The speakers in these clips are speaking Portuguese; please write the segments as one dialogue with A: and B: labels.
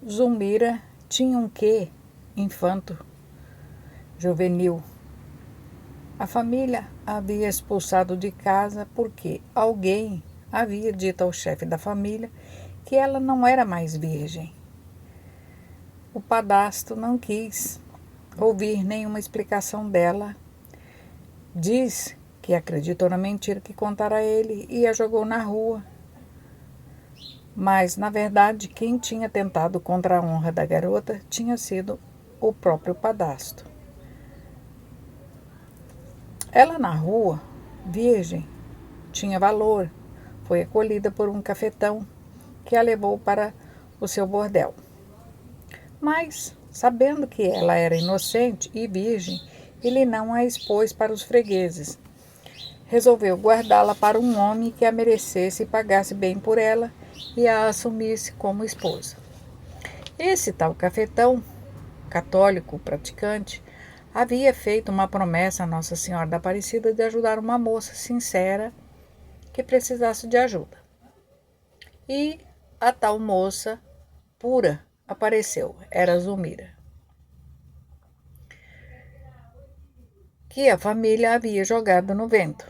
A: Zulmira tinha um quê infanto, juvenil. A família a havia expulsado de casa porque alguém havia dito ao chefe da família que ela não era mais virgem. O padrasto não quis ouvir nenhuma explicação dela. Diz que acreditou na mentira que contara a ele e a jogou na rua. Mas, na verdade, quem tinha tentado contra a honra da garota tinha sido o próprio padrasto. Ela na rua, virgem, tinha valor. Foi acolhida por um cafetão que a levou para o seu bordel. Mas, sabendo que ela era inocente e virgem, ele não a expôs para os fregueses. Resolveu guardá-la para um homem que a merecesse e pagasse bem por ela e a assumisse como esposa. Esse tal cafetão, católico praticante, havia feito uma promessa a Nossa Senhora da Aparecida de ajudar uma moça sincera que precisasse de ajuda. E a tal moça pura apareceu, era Zulmira, que a família havia jogado no vento.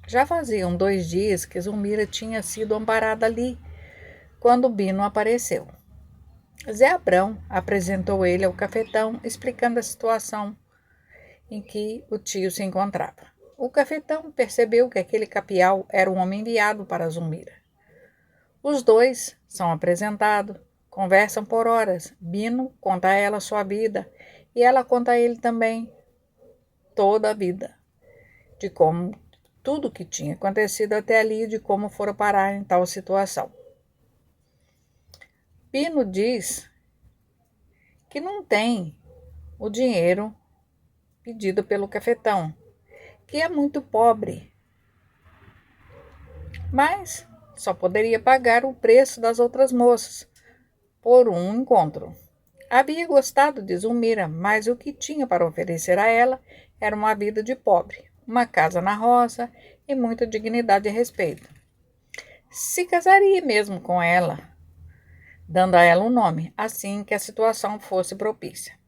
A: Já faziam 2 dias que Zulmira tinha sido amparada ali, quando Bino apareceu. Zé Abrão apresentou ele ao cafetão, explicando a situação em que o tio se encontrava. O cafetão percebeu que aquele capial era um homem enviado para Zulmira. Os dois são apresentados, conversam por horas. Bino conta a ela sua vida e ela conta a ele também toda a vida, de como tudo que tinha acontecido até ali, de como foram parar em tal situação. Bino diz que não tem o dinheiro pedido pelo cafetão, que é muito pobre, mas só poderia pagar o preço das outras moças por um encontro. Havia gostado de Zulmira, mas o que tinha para oferecer a ela era uma vida de pobre, uma casa na roça e muita dignidade e respeito. Se casaria mesmo com ela, dando a ela um nome, assim que a situação fosse propícia.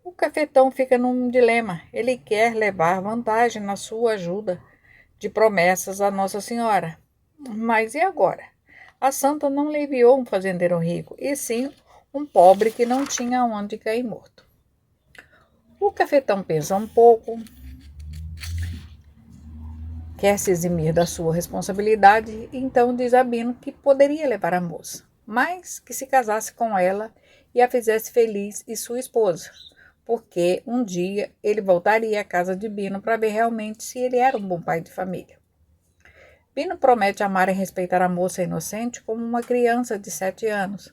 A: O cafetão fica num dilema. Ele quer levar vantagem na sua ajuda de promessas a Nossa Senhora. Mas e agora? A santa não lhe enviou um fazendeiro rico, e sim um pobre que não tinha onde cair morto. O cafetão pensa um pouco, quer se eximir da sua responsabilidade, e então diz a Bino que poderia levar a moça, mas que se casasse com ela e a fizesse feliz e sua esposa, porque um dia ele voltaria à casa de Bino para ver realmente se ele era um bom pai de família. Bino promete amar e respeitar a moça inocente como uma criança de 7 anos.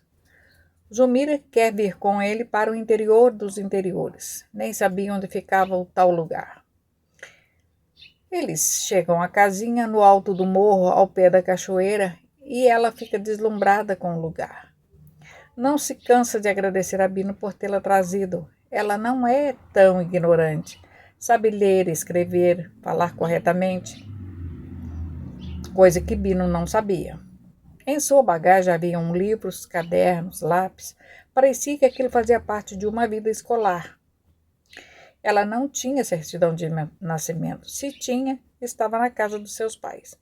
A: Zulmira quer vir com ele para o interior dos interiores. Nem sabia onde ficava o tal lugar. Eles chegam à casinha no alto do morro, ao pé da cachoeira, e ela fica deslumbrada com o lugar. Não se cansa de agradecer a Bino por tê-la trazido. Ela não é tão ignorante. Sabe ler, escrever, falar corretamente, coisa que Bino não sabia. Em sua bagagem haviam livros, cadernos, lápis. Parecia que aquilo fazia parte de uma vida escolar. Ela não tinha certidão de nascimento. Se tinha, estava na casa dos seus pais.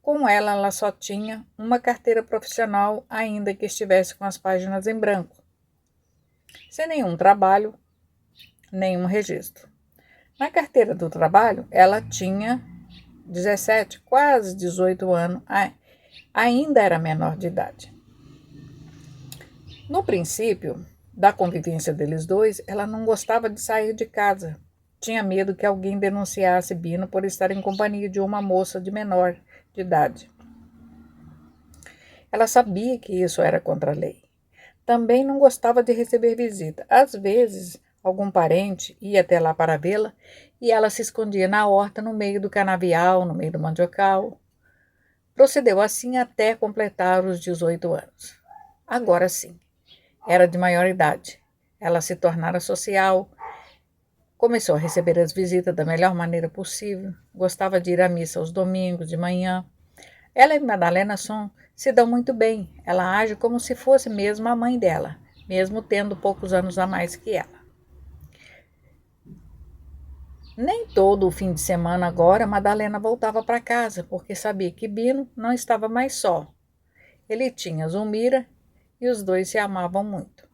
A: Com ela só tinha uma carteira profissional, ainda que estivesse com as páginas em branco. Sem nenhum trabalho, nenhum registro. Na carteira do trabalho, ela tinha 17, quase 18 anos, ainda era menor de idade. No princípio da convivência deles dois, ela não gostava de sair de casa. Tinha medo que alguém denunciasse Bino por estar em companhia de uma moça de menor de idade. Ela sabia que isso era contra a lei. Também não gostava de receber visita. Às vezes, algum parente ia até lá para vê-la e ela se escondia na horta, no meio do canavial, no meio do mandiocal. Procedeu assim até completar os 18 anos. Agora sim, era de maior idade. Ela se tornara social, começou a receber as visitas da melhor maneira possível, gostava de ir à missa aos domingos de manhã. Ela e Madalena são Se dão muito bem. Ela age como se fosse mesmo a mãe dela, mesmo tendo poucos anos a mais que ela. Nem todo o fim de semana agora Madalena voltava para casa, porque sabia que Bino não estava mais só. Ele tinha Zulmira e os dois se amavam muito.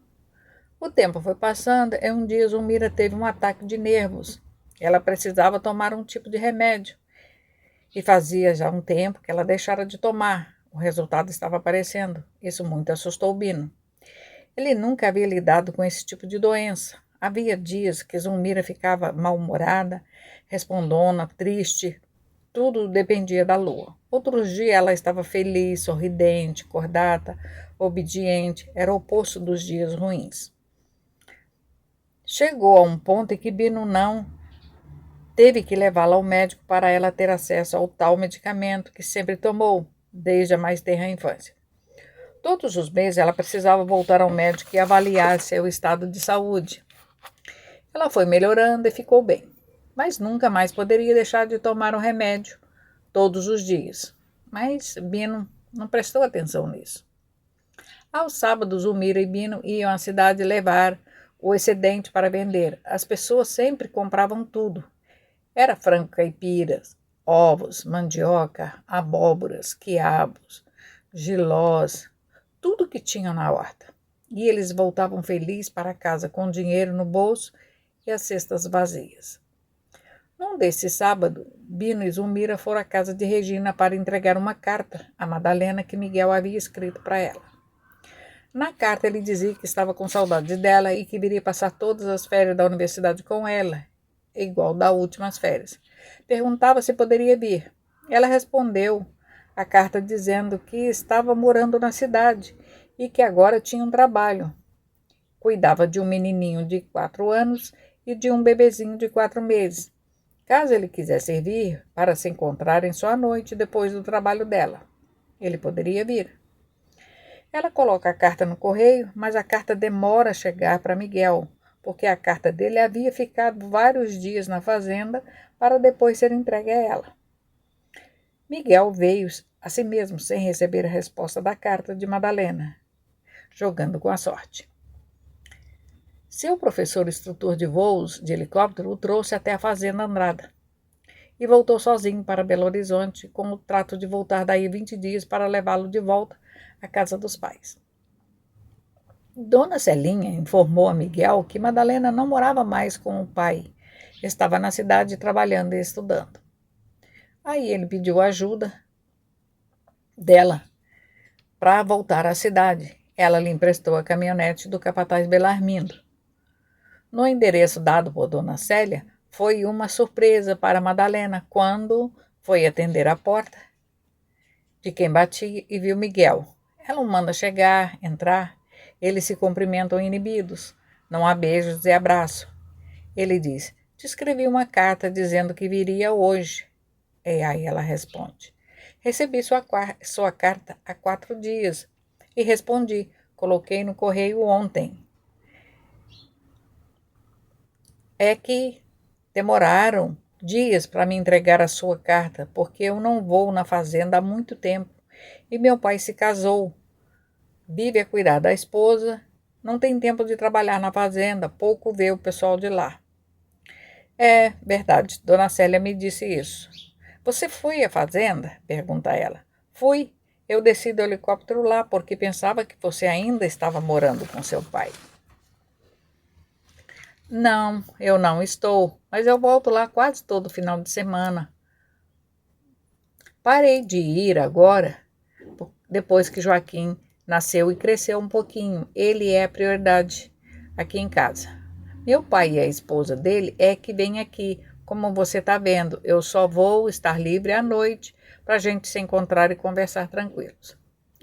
A: O tempo foi passando e um dia Zulmira teve um ataque de nervos. Ela precisava tomar um tipo de remédio e fazia já um tempo que ela deixara de tomar. O resultado estava aparecendo. Isso muito assustou Bino. Ele nunca havia lidado com esse tipo de doença. Havia dias que Zulmira ficava mal-humorada, respondona, triste. Tudo dependia da lua. Outros dias ela estava feliz, sorridente, cordata, obediente. Era o oposto dos dias ruins. Chegou a um ponto em que Bino não teve que levá-la ao médico para ela ter acesso ao tal medicamento que sempre tomou, desde a mais tenra infância. Todos os meses ela precisava voltar ao médico e avaliar seu estado de saúde. Ela foi melhorando e ficou bem, mas nunca mais poderia deixar de tomar o remédio todos os dias. Mas Bino não prestou atenção nisso. Aos sábados, Zulmira e Bino iam à cidade levar o excedente para vender. As pessoas sempre compravam tudo. Era frango caipiras, ovos, mandioca, abóboras, quiabos, jilós, tudo que tinham na horta. E eles voltavam felizes para casa com dinheiro no bolso e as cestas vazias. Num desses sábados, Bino e Zulmira foram à casa de Regina para entregar uma carta a Madalena que Miguel havia escrito para ela. Na carta ele dizia que estava com saudade dela e que viria passar todas as férias da universidade com ela, igual das últimas férias. Perguntava se poderia vir. Ela respondeu a carta dizendo que estava morando na cidade e que agora tinha um trabalho. Cuidava de um menininho de 4 anos e de um bebezinho de 4 meses. Caso ele quisesse vir para se encontrarem só à noite depois do trabalho dela, ele poderia vir. Ela coloca a carta no correio, mas a carta demora a chegar para Miguel, porque a carta dele havia ficado vários dias na fazenda para depois ser entregue a ela. Miguel veio a si mesmo sem receber a resposta da carta de Madalena, jogando com a sorte. Seu professor instrutor de voos de helicóptero o trouxe até a fazenda Andrada e voltou sozinho para Belo Horizonte com o trato de voltar daí 20 dias para levá-lo de volta à casa dos pais. Dona Celinha informou a Miguel que Madalena não morava mais com o pai, estava na cidade trabalhando e estudando. Aí ele pediu ajuda dela para voltar à cidade. Ela lhe emprestou a caminhonete do capataz Belarmindo. No endereço dado por Dona Célia, foi uma surpresa para Madalena quando foi atender a porta de quem batia e viu Miguel. Ela o manda chegar, entrar. Eles se cumprimentam inibidos. Não há beijos e abraço. Ele diz: te escrevi uma carta dizendo que viria hoje. E aí ela responde: recebi sua carta há 4 dias. E respondi: coloquei no correio ontem. É que demoraram dias para me entregar a sua carta, porque eu não vou na fazenda há muito tempo. E meu pai se casou. Vive a cuidar da esposa, não tem tempo de trabalhar na fazenda, pouco vê o pessoal de lá. É verdade, Dona Célia me disse isso. Você foi à fazenda? Pergunta ela. Fui. Eu desci do helicóptero lá porque pensava que você ainda estava morando com seu pai. Não, eu não estou, mas eu volto lá quase todo final de semana. Parei de ir agora, depois que Joaquim nasceu e cresceu um pouquinho. Ele é a prioridade aqui em casa. Meu pai e a esposa dele é que vem aqui. Como você está vendo, eu só vou estar livre à noite para a gente se encontrar e conversar tranquilos.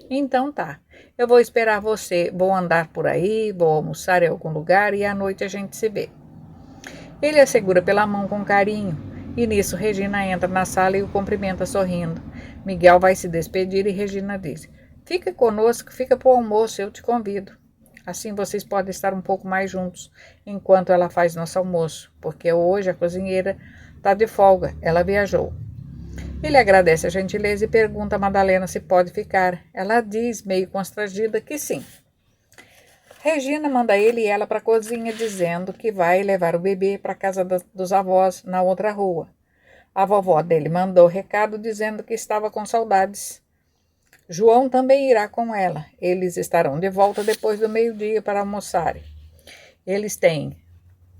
A: Então tá, eu vou esperar você, vou andar por aí, vou almoçar em algum lugar e à noite a gente se vê. Ele a segura pela mão com carinho e nisso Regina entra na sala e o cumprimenta sorrindo. Miguel vai se despedir e Regina diz: fica conosco, fica para o almoço, eu te convido. Assim vocês podem estar um pouco mais juntos enquanto ela faz nosso almoço, porque hoje a cozinheira está de folga, ela viajou. Ele agradece a gentileza e pergunta a Madalena se pode ficar. Ela diz, meio constrangida, que sim. Regina manda ele e ela para a cozinha, dizendo que vai levar o bebê para a casa dos avós, na outra rua. A vovó dele mandou recado dizendo que estava com saudades. João também irá com ela. Eles estarão de volta depois do meio-dia para almoçarem.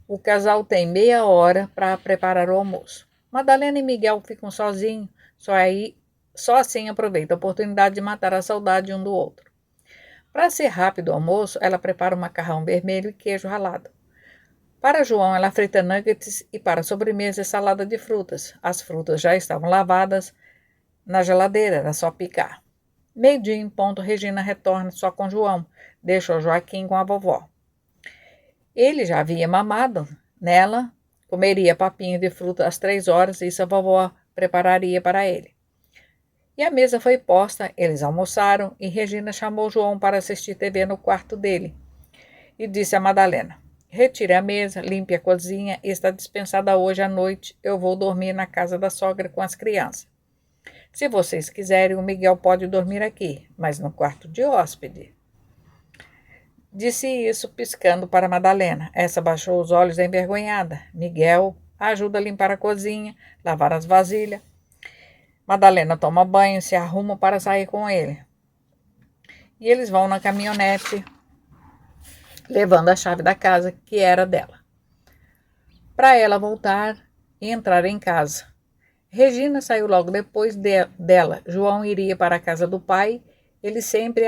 A: O casal tem meia hora para preparar o almoço. Madalena e Miguel ficam sozinhos, só assim aproveita a oportunidade de matar a saudade um do outro. Para ser rápido o almoço, ela prepara um macarrão vermelho e queijo ralado. Para João, ela frita nuggets e para a sobremesa salada de frutas. As frutas já estavam lavadas na geladeira, era só picar. Meio-dia em ponto, Regina retorna só com João, deixa o Joaquim com a vovó. Ele já havia mamado nela, comeria papinha de fruta às 3 horas, isso a vovó prepararia para ele. E a mesa foi posta, eles almoçaram e Regina chamou João para assistir TV no quarto dele. E disse a Madalena, retire a mesa, limpe a cozinha, está dispensada hoje à noite, eu vou dormir na casa da sogra com as crianças. Se vocês quiserem, o Miguel pode dormir aqui, mas no quarto de hóspede. Disse isso piscando para Madalena. Essa baixou os olhos envergonhada. Miguel ajuda a limpar a cozinha, lavar as vasilhas. Madalena toma banho e se arruma para sair com ele. E eles vão na caminhonete, levando a chave da casa, que era dela, para ela voltar e entrar em casa. Regina saiu logo depois dela. João iria para a casa do pai. Ele sempre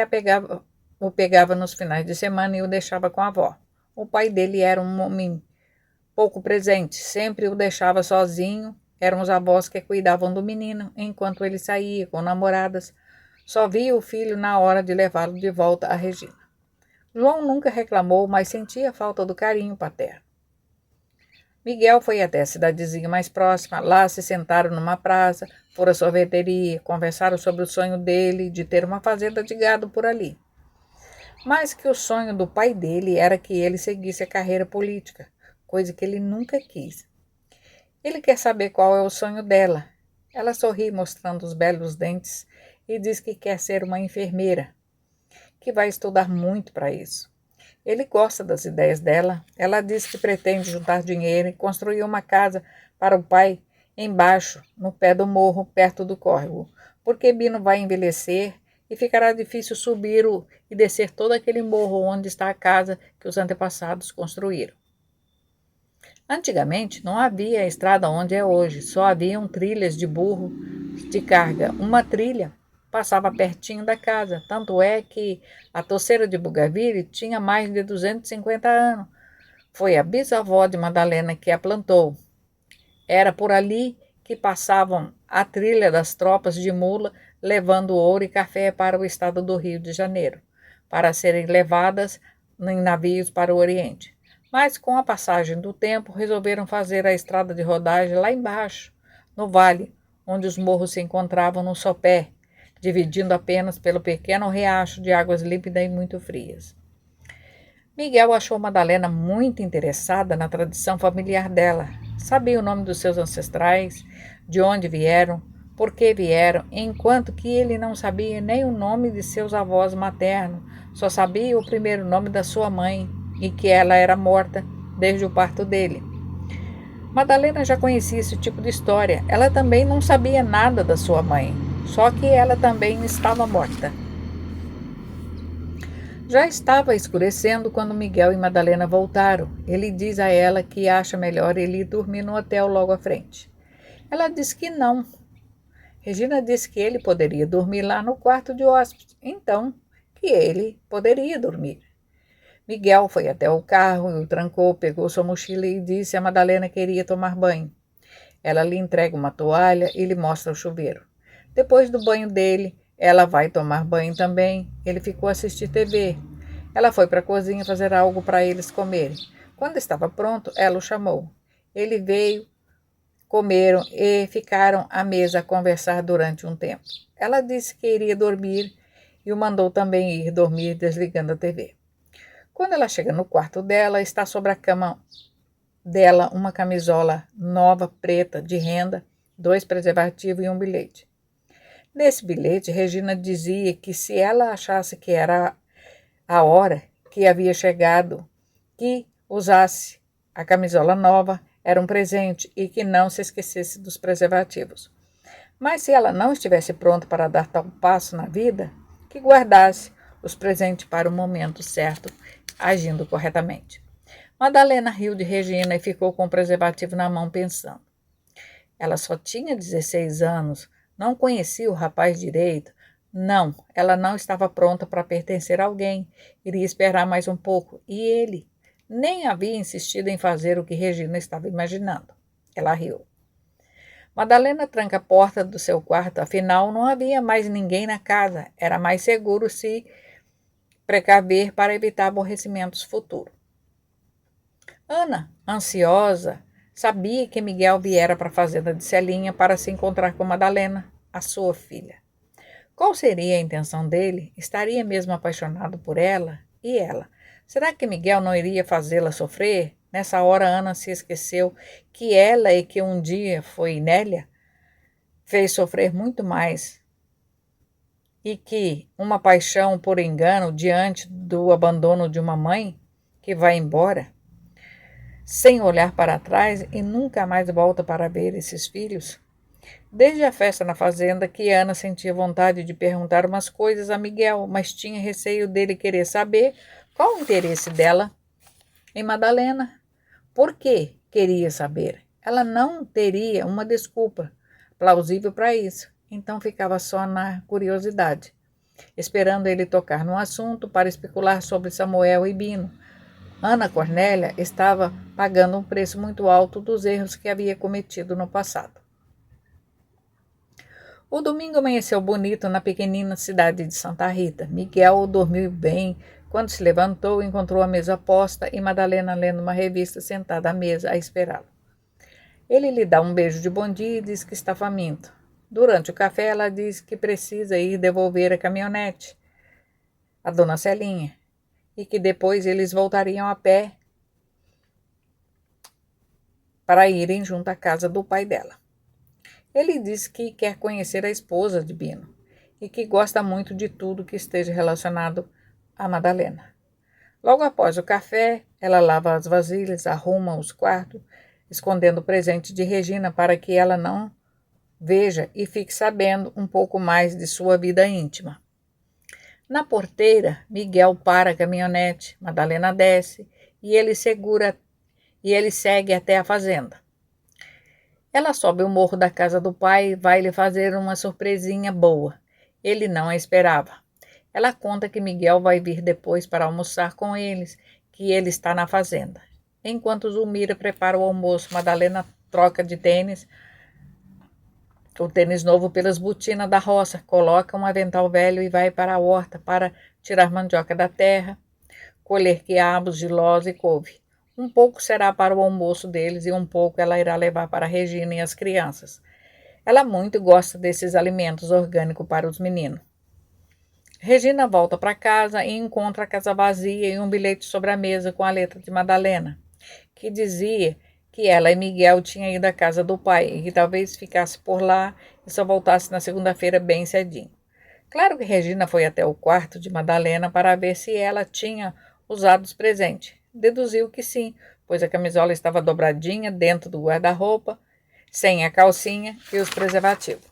A: o pegava nos finais de semana e o deixava com a avó. O pai dele era um homem pouco presente, sempre o deixava sozinho. Eram os avós que cuidavam do menino enquanto ele saía com namoradas. Só via o filho na hora de levá-lo de volta a Regina. João nunca reclamou, mas sentia falta do carinho paterno. Miguel foi até a cidadezinha mais próxima. Lá se sentaram numa praça, foram à sorveteria, conversaram sobre o sonho dele de ter uma fazenda de gado por ali. Mas que o sonho do pai dele era que ele seguisse a carreira política, coisa que ele nunca quis. Ele quer saber qual é o sonho dela. Ela sorri mostrando os belos dentes e diz que quer ser uma enfermeira, que vai estudar muito para isso. Ele gosta das ideias dela. Ela diz que pretende juntar dinheiro e construir uma casa para o pai embaixo, no pé do morro, perto do córrego, porque Bino vai envelhecer e ficará difícil subir e descer todo aquele morro onde está a casa que os antepassados construíram. Antigamente não havia a estrada onde é hoje, só haviam trilhas de burro de carga. Uma trilha passava pertinho da casa, tanto é que a toceira de Bugaville tinha mais de 250 anos. Foi a bisavó de Madalena que a plantou. Era por ali que passavam a trilha das tropas de mula, levando ouro e café para o estado do Rio de Janeiro, para serem levadas em navios para o Oriente. Mas com a passagem do tempo, resolveram fazer a estrada de rodagem lá embaixo, no vale, onde os morros se encontravam no sopé, dividindo apenas pelo pequeno riacho de águas límpidas e muito frias. Miguel achou Madalena muito interessada na tradição familiar dela. Sabia o nome dos seus ancestrais, de onde vieram, por que vieram, enquanto que ele não sabia nem o nome de seus avós maternos, só sabia o primeiro nome da sua mãe, e que ela era morta desde o parto dele. Madalena já conhecia esse tipo de história. Ela também não sabia nada da sua mãe, só que ela também estava morta. Já estava escurecendo quando Miguel e Madalena voltaram. Ele diz a ela que acha melhor ele ir dormir no hotel logo à frente. Ela diz que não. Regina disse que ele poderia dormir lá no quarto de hóspede, então que ele poderia dormir. Miguel foi até o carro e o trancou, pegou sua mochila e disse a Madalena que queria tomar banho. Ela lhe entrega uma toalha e lhe mostra o chuveiro. Depois do banho dele, ela vai tomar banho também. Ele ficou a assistir TV. Ela foi para a cozinha fazer algo para eles comerem. Quando estava pronto, ela o chamou. Ele veio, comeram e ficaram à mesa a conversar durante um tempo. Ela disse que iria dormir e o mandou também ir dormir, desligando a TV. Quando ela chega no quarto dela, está sobre a cama dela uma camisola nova, preta, de renda, 2 preservativos e um bilhete. Nesse bilhete, Regina dizia que se ela achasse que era a hora que havia chegado, que usasse a camisola nova, era um presente, e que não se esquecesse dos preservativos. Mas se ela não estivesse pronta para dar tal passo na vida, que guardasse os presentes para o momento certo, agindo corretamente. Madalena riu de Regina e ficou com o preservativo na mão pensando. Ela só tinha 16 anos, não conhecia o rapaz direito. Não, ela não estava pronta para pertencer a alguém, iria esperar mais um pouco, e ele nem havia insistido em fazer o que Regina estava imaginando. Ela riu. Madalena tranca a porta do seu quarto, afinal não havia mais ninguém na casa, era mais seguro se precaver para evitar aborrecimentos futuros. Ana, ansiosa, sabia que Miguel viera para a fazenda de Celinha para se encontrar com Madalena, a sua filha. Qual seria a intenção dele? Estaria mesmo apaixonado por ela? E ela? Será que Miguel não iria fazê-la sofrer? Nessa hora, Ana se esqueceu que ela e que um dia foi Nélia fez sofrer muito mais e que uma paixão por engano diante do abandono de uma mãe que vai embora, sem olhar para trás e nunca mais volta para ver esses filhos? Desde a festa na fazenda que Ana sentia vontade de perguntar umas coisas a Miguel, mas tinha receio dele querer saber qual o interesse dela em Madalena. Por que queria saber? Ela não teria uma desculpa plausível para isso, então ficava só na curiosidade, esperando ele tocar no assunto para especular sobre Samuel e Bino. Ana Cornélia estava pagando um preço muito alto dos erros que havia cometido no passado. O domingo amanheceu bonito na pequenina cidade de Santa Rita. Miguel dormiu bem. Quando se levantou, encontrou a mesa posta e Madalena lendo uma revista sentada à mesa a esperá-lo. Ele lhe dá um beijo de bom dia e diz que está faminto. Durante o café, ela diz que precisa ir devolver a caminhonete a dona Celinha e que depois eles voltariam a pé para irem junto à casa do pai dela. Ele diz que quer conhecer a esposa de Bino e que gosta muito de tudo que esteja relacionado a Madalena. Logo após o café, ela lava as vasilhas, arruma os quartos, escondendo o presente de Regina para que ela não veja e fique sabendo um pouco mais de sua vida íntima. Na porteira, Miguel para a caminhonete, Madalena desce e ele segue até a fazenda. Ela sobe o morro da casa do pai e vai lhe fazer uma surpresinha boa. Ele não a esperava. Ela conta que Miguel vai vir depois para almoçar com eles, que ele está na fazenda. Enquanto Zulmira prepara o almoço, Madalena troca de tênis, o tênis novo pelas botinas da roça, coloca um avental velho e vai para a horta para tirar mandioca da terra, colher quiabos, jilós e couve. Um pouco será para o almoço deles e um pouco ela irá levar para Regina e as crianças. Ela muito gosta desses alimentos orgânicos para os meninos. Regina volta para casa e encontra a casa vazia e um bilhete sobre a mesa com a letra de Madalena, que dizia que ela e Miguel tinham ido à casa do pai e que talvez ficasse por lá e só voltasse na segunda-feira bem cedinho. Claro que Regina foi até o quarto de Madalena para ver se ela tinha usado os presentes. Deduziu que sim, pois a camisola estava dobradinha dentro do guarda-roupa, sem a calcinha e os preservativos.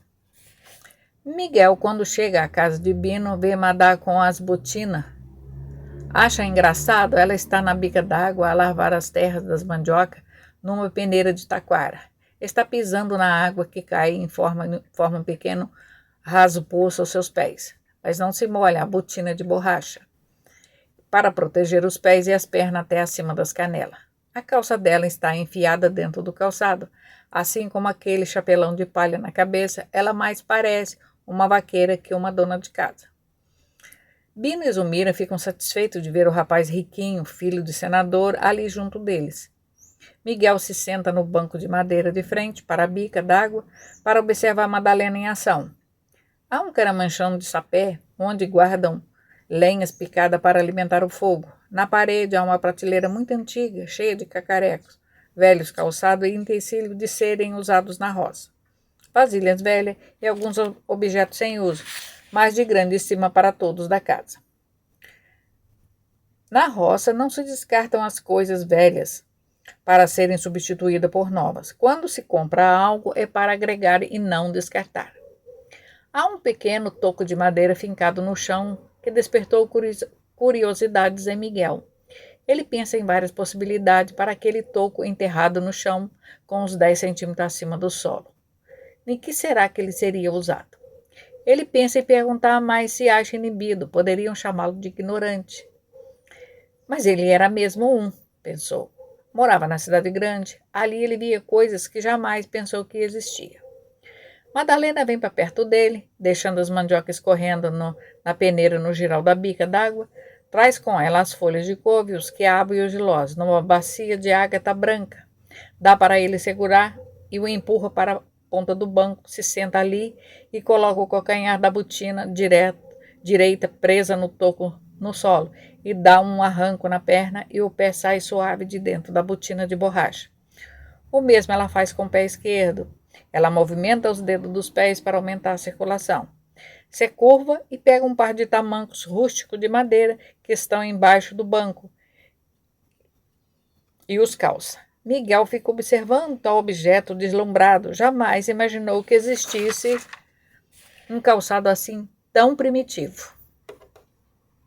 A: Miguel, quando chega à casa de Bino, vê Madá com as botinas. Acha engraçado, ela está na bica d'água a lavar as terras das mandioca numa peneira de taquara. Está pisando na água que cai e forma um pequeno raso poço aos seus pés, mas não se molha, a botina de borracha, para proteger os pés e as pernas até acima das canelas. A calça dela está enfiada dentro do calçado, assim como aquele chapelão de palha na cabeça, ela mais parece uma vaqueira que uma dona de casa. Bino e Zulmira ficam satisfeitos de ver o rapaz riquinho, filho de senador, ali junto deles. Miguel se senta no banco de madeira de frente para a bica d'água para observar Madalena em ação. Há um caramanchão de sapé, onde guardam lenhas picadas para alimentar o fogo. Na parede há uma prateleira muito antiga, cheia de cacarecos, velhos calçados e utensílios de serem usados na roça. vasilhas velhas e alguns objetos sem uso, mas de grande estima para todos da casa. Na roça não se descartam as coisas velhas para serem substituídas por novas. Quando se compra algo é para agregar e não descartar. Há um pequeno toco de madeira fincado no chão que despertou curiosidades em Miguel. Ele pensa em várias possibilidades para aquele toco enterrado no chão com uns 10 centímetros acima do solo. Em que será que ele seria usado? Ele pensa em perguntar, mas se acha inibido, poderiam chamá-lo de ignorante. Mas ele era mesmo pensou. Morava na cidade grande, ali ele via coisas que jamais pensou que existiam. Madalena vem para perto dele, deixando as mandiocas escorrendo na peneira no giral da bica d'água, traz com ela as folhas de couve, os quiabos e os gilós, numa bacia de ágata branca. Dá para ele segurar e o empurra para a ponta do banco, se senta ali e coloca o calcanhar da botina direita presa no toco no solo e dá um arranco na perna e o pé sai suave de dentro da botina de borracha. O mesmo ela faz com o pé esquerdo. Ela movimenta os dedos dos pés para aumentar a circulação. Se curva e pega um par de tamancos rústicos de madeira que estão embaixo do banco e os calça. Miguel fica observando tal objeto deslumbrado. Jamais imaginou que existisse um calçado assim tão primitivo.